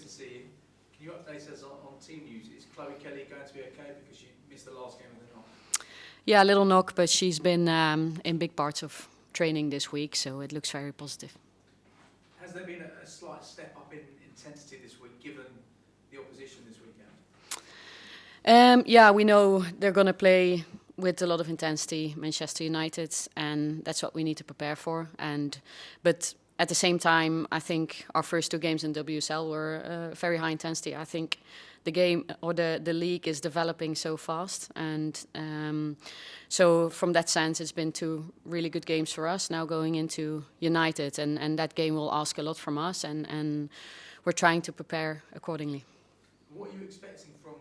to see you. Can you update us on team news? Is Chloe Kelly going to be okay because she missed the last game with a knock? Yeah, a little knock, but she's been in big parts of training this week, so it looks very positive. Has there been a slight step up in intensity this week, given the opposition this weekend? Yeah, we know they're going to play with a lot of intensity, Manchester United, and that's what we need to prepare for. But at the same time, I think our first 2 games in WSL were very high intensity. I think the game or the league is developing so fast, and so from that sense, it's been 2 really good games for us. Now going into United, and that game will ask a lot from us, and we're trying to prepare accordingly. What are you expecting from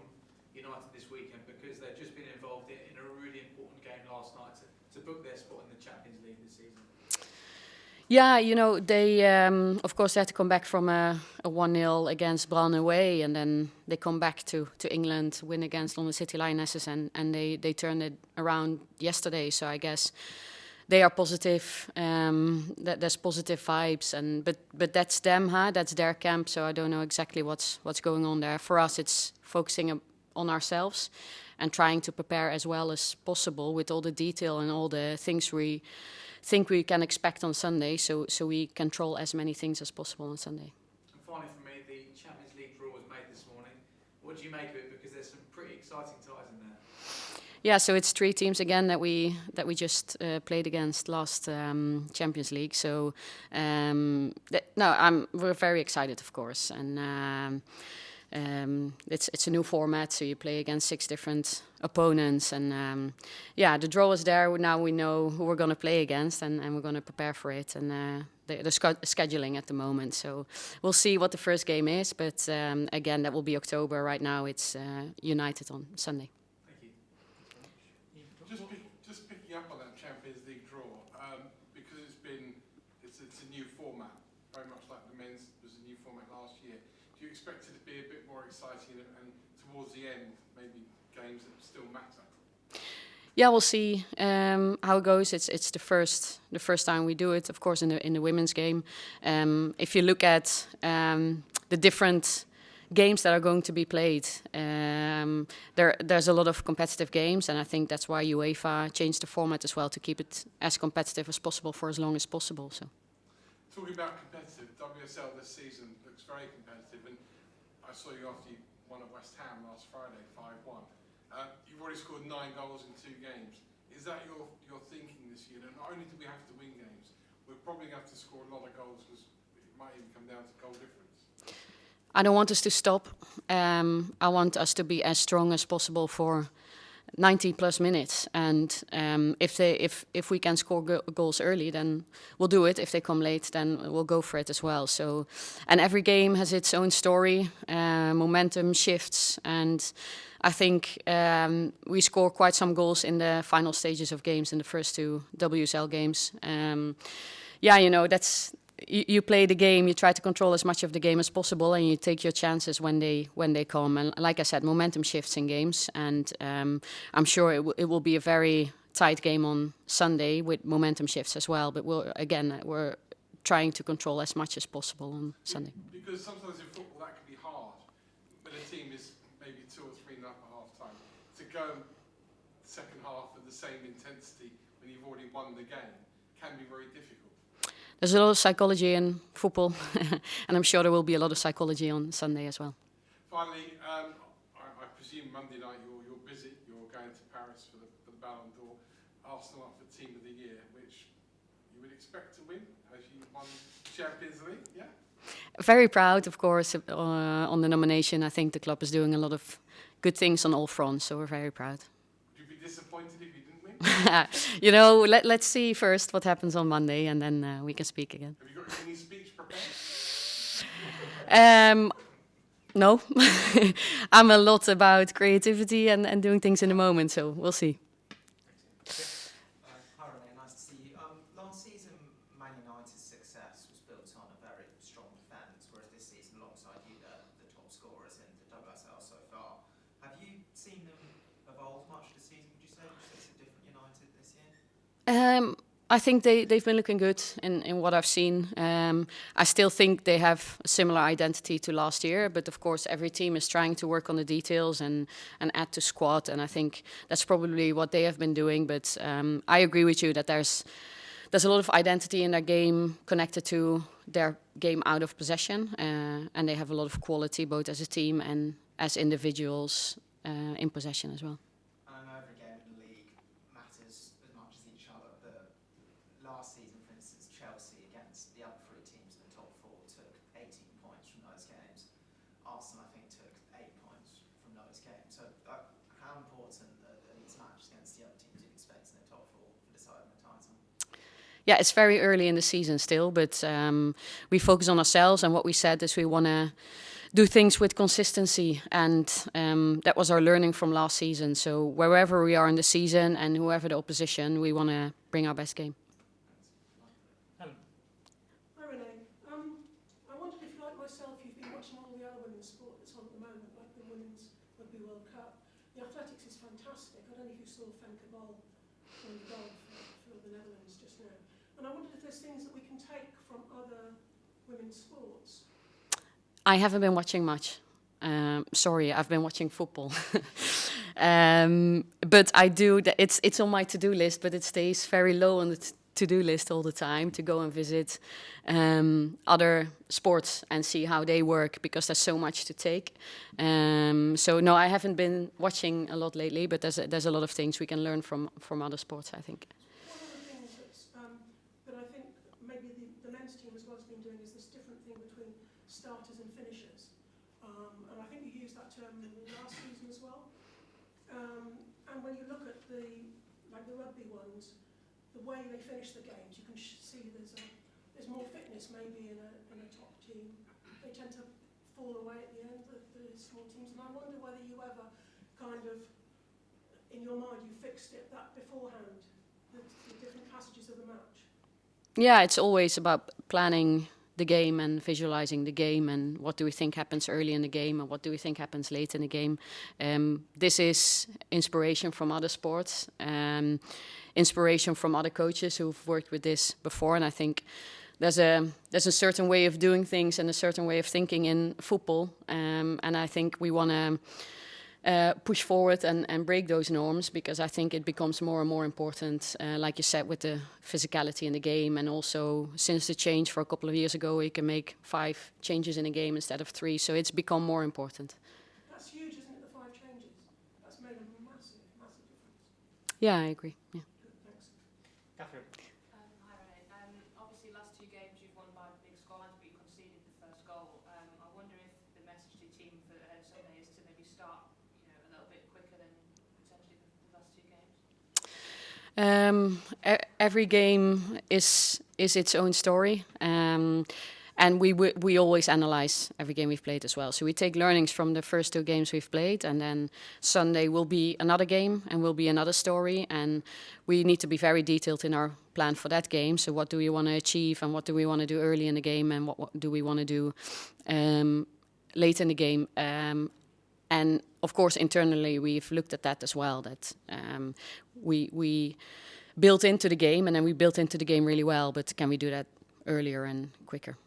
United this weekend? Because they've just been involved in a really important game last night to book their spot in the Champions League this season. Yeah, you know, they of course they had to come back from a 1-0 against Brann away, and then they come back to England, win against London City Lionesses, and they turned it around yesterday. So I guess they are positive. That there's positive vibes, but that's them, huh? That's their camp. So I don't know exactly what's going on there. For us, it's focusing on ourselves and trying to prepare as well as possible with all the detail and all the things we think we can expect on Sunday, so we control as many things as possible on Sunday. And finally for me, the Champions League draw was made this morning. What do you make of it? Because there's some pretty exciting ties in there. Yeah, so it's 3 teams again that we just played against last Champions League. So we're very excited, of course, and it's a new format. So you play against 6 different opponents, and the draw is there. Now we know who we're going to play against, and we're going to prepare for it. And the scheduling at the moment, so we'll see what the first game is. But again, that will be October. Right now, it's United on Sunday. Just picking up on that Champions League draw, because it's a new format, very much like the men's was a new format last year. Do you expect it to be a bit more exciting and towards the end, maybe games that still matter? Yeah, we'll see how it goes. It's the first time we do it, of course, in the women's game. If you look at the different games that are going to be played, there's a lot of competitive games, and I think that's why UEFA changed the format as well, to keep it as competitive as possible for as long as possible. So, talking about competitive, WSL this season looks very competitive, and I saw you after you won at West Ham last Friday, 5-1. You've already scored 9 goals in 2 games. Is that your thinking this year? And not only do we have to win games, we're probably going to have to score a lot of goals, because it might even come down to goal difference. I don't want us to stop. I want us to be as strong as possible for 90 plus minutes, and if we can score goals early, then we'll do it. If they come late, then we'll go for it as well. So, and every game has its own story, momentum shifts, and I think we score quite some goals in the final stages of games, in the first 2 WSL games. You know, that's. You play the game, you try to control as much of the game as possible, and you take your chances when they come. And like I said, momentum shifts in games, and I'm sure it will be a very tight game on Sunday with momentum shifts as well. But we're trying to control as much as possible on Sunday. Because sometimes in football that can be hard when a team is maybe 2 or 3 up at half time. To go second half at the same intensity when you've already won the game can be very difficult. There's a lot of psychology in football, and I'm sure there will be a lot of psychology on Sunday as well. Finally, I presume Monday night you're busy. You're going to Paris for the Ballon d'Or. Arsenal up for Team of the Year, which you would expect to win, as you won Champions League, yeah? Very proud, of course, on the nomination. I think the club is doing a lot of good things on all fronts, so we're very proud. Would you be disappointed if you didn't win? You know, let's see first what happens on Monday, and then we can speak again. Have you got any speech prepared? No. I'm a lot about creativity and doing things in the moment, so we'll see. Hi Renee, nice to see you. Last season, Man United's success was built on a very strong defence, whereas this season, alongside you, the top scorers in the WSL so far. Have you seen them evolve much this season, would you say? Would you say it's a different United this year? I think they've been looking good in what I've seen. I still think they have a similar identity to last year, but of course every team is trying to work on the details and add to squad, and I think that's probably what they have been doing. But I agree with you that there's a lot of identity in their game connected to their game out of possession, and they have a lot of quality both as a team and as individuals in possession as well. I know every game in the league matters as much as each other, but last season, for instance, Chelsea against the other three teams in the top four took 18 points from those games. Arsenal, I think, took 8 points from those games. So how important are these matches against the other teams you'd expect in the top four for deciding the title? Yeah, it's very early in the season still, but we focus on ourselves, and what we said is we want to do things with consistency, and that was our learning from last season. So wherever we are in the season and whoever the opposition, we want to bring our best game. Hi Renee. I wondered if, like myself, you've been watching all the other women's sport that's on at the moment, like the Women's Rugby World Cup. The athletics is fantastic. I don't know if you saw Femke Bol playing golf for the Netherlands just now. And I wondered if there's things that we can take from other women's sports. I haven't been watching much. Sorry, I've been watching football. But I do. It's on my to-do list, but it stays very low on the to-do list all the time to go and visit other sports and see how they work, because there's so much to take. So no, I haven't been watching a lot lately, but there's a lot of things we can learn from other sports, I think. One of the things that I think maybe the men's team as well has been doing is this different thing between starters and finishers. And I think you used that term last season as well. And when you look at the rugby ones, the way they finish the games, you can see there's more fitness maybe in a top team. They tend to fall away at the end, the small teams. And I wonder whether you ever kind of, in your mind, you fixed it that beforehand, the different passages of the match. Yeah, it's always about planning the game and visualizing the game, and what do we think happens early in the game and what do we think happens late in the game. This is inspiration from other sports, inspiration from other coaches who've worked with this before, and I think there's a certain way of doing things and a certain way of thinking in football, and I think we want to push forward and break those norms, because I think it becomes more and more important, like you said, with the physicality in the game, and also since the change for a couple of years ago, you can make 5 changes in a game instead of 3, so it's become more important. That's huge, isn't it, the 5 changes? That's made a massive difference. Yeah, I agree. Yeah. Good, thanks. Catherine. Hi Renee. Obviously last 2 games you've won by big scorelines, but you conceded the first goal. I wonder if the message to your team for ahead of Sunday is to maybe start a little bit quicker than potentially the last 2 games. Every game is its own story, and we always analyze every game we've played as well. So we take learnings from the first 2 games we've played, and then Sunday will be another game and will be another story, and we need to be very detailed in our plan for that game. So what do we want to achieve, and what do we want to do early in the game, and what do we want to do late in the game. And of course, internally, we've looked at that as well, that we built into the game, and then we built into the game really well, but can we do that earlier and quicker?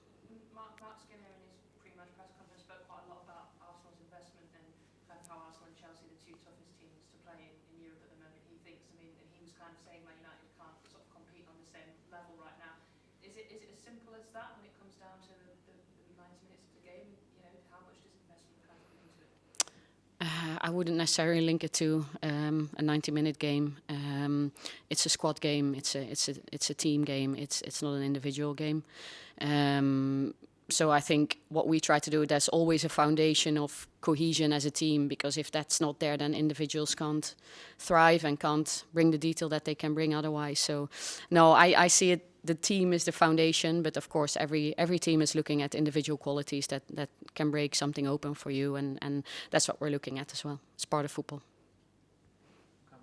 Mark Skinner in his pre-match press conference spoke quite a lot about Arsenal's investment and kind of how Arsenal and Chelsea are the 2 toughest teams to play in Europe at the moment, he thinks. I mean, and he was kind of saying Man United can't sort of compete on the same level right now. Is it as simple as that when it comes down to the 90 minutes of the game? How much does investment kind of come into it? I wouldn't necessarily link it to a 90-minute game. It's a squad game. It's a team game. It's not an individual game. So I think what we try to do, there's always a foundation of cohesion as a team, because if that's not there, then individuals can't thrive and can't bring the detail that they can bring otherwise. So no, I see it. The team is the foundation, but of course every team is looking at individual qualities that can break something open for you, and that's what we're looking at as well. It's part of football. Hi,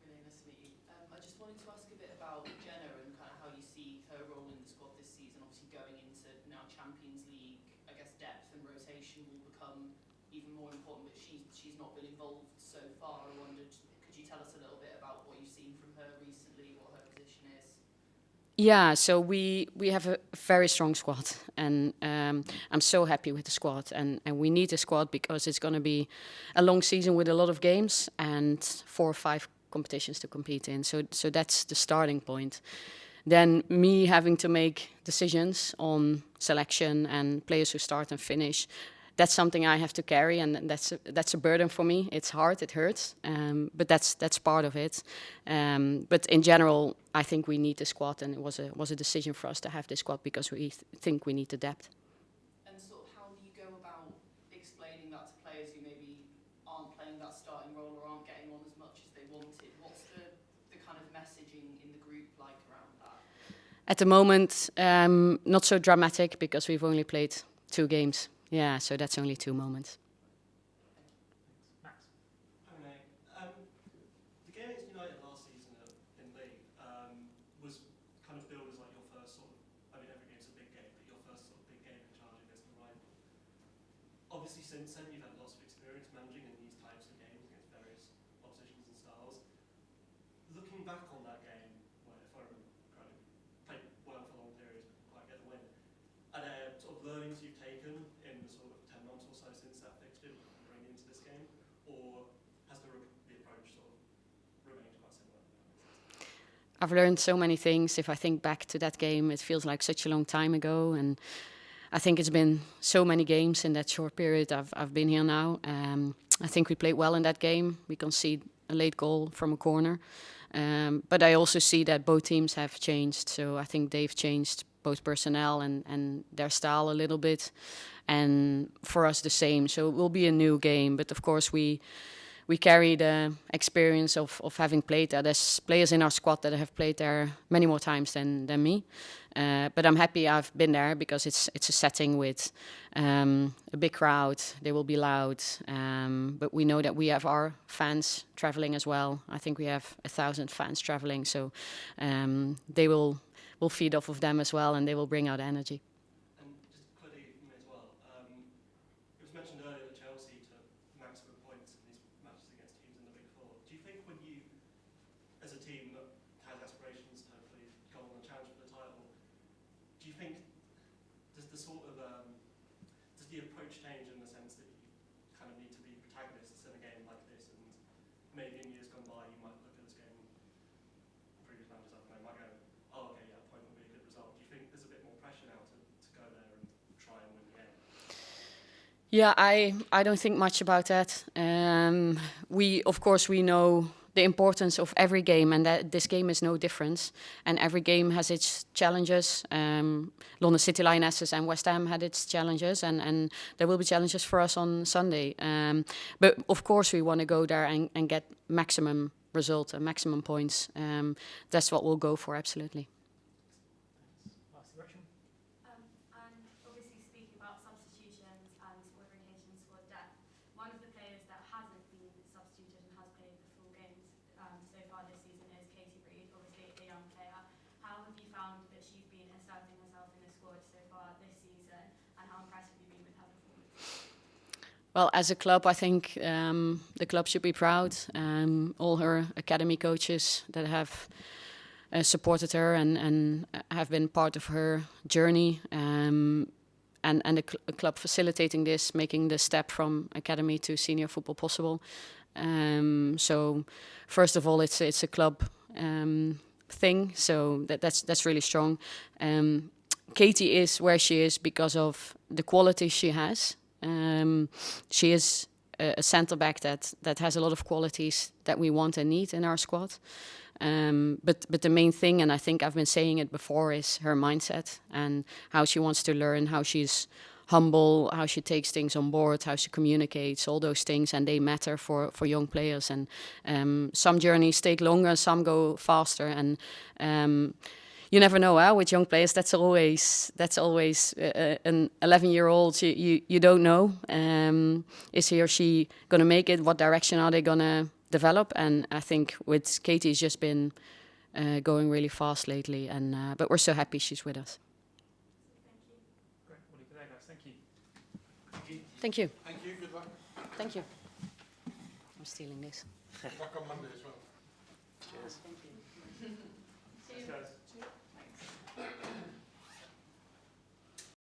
Renee, nice to meet you. I just wanted to ask a bit about Jenna and kind of how you see her role in the squad this season. Obviously going into now Champions League, I guess depth and rotation will become even more important, but she's not been involved so far. I wondered, could you tell us a little bit about what you've seen from her recently, what her position is? Yeah, so we have a very strong squad, and I'm so happy with the squad, and we need the squad because it's going to be a long season with a lot of games and 4 or 5 competitions to compete in. So that's the starting point. Then me having to make decisions on selection and players who start and finish, that's something I have to carry, and that's a burden for me. It's hard, it hurts, but that's part of it. But in general, I think we need the squad, and it was a decision for us to have this squad because we think we need the depth. And sort of how do you go about explaining that to players who maybe aren't playing that starting role or aren't getting on as much as they wanted? What's the kind of messaging in the group like around that? At the moment, not so dramatic because we've only played 2 games. Yeah, so that's only 2 moments. Max. Hi, Renee. The game against United last season in League was kind of billed as like your first sort of, I mean every game's a big game, but your first sort of big game in charge against a rival. Obviously since then you've had lots of experience managing in these types of games against various oppositions and styles. Looking back on that game, where if I remember correctly, played well for long periods but didn't quite get the win, are there sort of learnings you've taken in the sort of 10 months or so since that fixture that you can bring into this game, or has the approach sort of remained quite similar? I've learned so many things. If I think back to that game, it feels like such a long time ago, and I think it's been so many games in that short period I've been here now. I think we played well in that game. We conceded a late goal from a corner, but I also see that both teams have changed. So I think they've changed both personnel and their style a little bit, and for us the same. So it will be a new game, but of course we carry the experience of having played there. There's players in our squad that have played there many more times than me, but I'm happy I've been there because it's a setting with a big crowd. They will be loud, but we know that we have our fans traveling as well. I think we have 1,000 fans traveling, so they will feed off of them as well, and they will bring out energy. And just quickly from me as well, it was mentioned earlier that Chelsea took maximum points in these matches against teams in the Big Four. Do you think when you, as a team that has aspirations to hopefully go on and challenge for the title, do you think, does the sort of, does the approach change in the sense that you kind of need to be protagonists in a game like this, and maybe in years gone by you might look at this game, previous managers I've played might go, oh okay, yeah, a point would be a good result. Do you think there's a bit more pressure now to go there and try and win the game? Yeah, I don't think much about that. Of course we know the importance of every game, and that this game is no different. And every game has its challenges. London City Lionesses and West Ham had its challenges, and there will be challenges for us on Sunday. But of course we want to go there and get maximum result and maximum points. That's what we'll go for, absolutely. Last direction. And obviously speaking about substitutions and squad rotations for depth, one of the players that hasn't been substituted and has played the full games so far this season is Katie Reid, obviously a young player. How have you found that she's been asserting herself in the squad so far this season, and how impressed have you been with her performance? Well, as a club, I think the club should be proud. All her academy coaches that have supported her and have been part of her journey, and the club facilitating this, making the step from academy to senior football possible. So, first of all, it's a club thing. So that's really strong. Katie is where she is because of the quality she has. She is a centre back that has a lot of qualities that we want and need in our squad. But the main thing, and I think I've been saying it before, is her mindset and how she wants to learn, how she's humble, how she takes things on board, how she communicates, all those things, and they matter for young players. And some journeys take longer, some go faster, and you never know, with young players. That's always an 11-year-old. You don't know. Is he or she going to make it? What direction are they going to develop? And I think with Katie, it's just been going really fast lately. And but we're so happy she's with us. Great. We'll leave it there, guys. Thank you. Thank you. Thank you, good luck. Thank you. I'm stealing this. Good luck on Monday as well. Cheers. Thank you. Thanks, guys.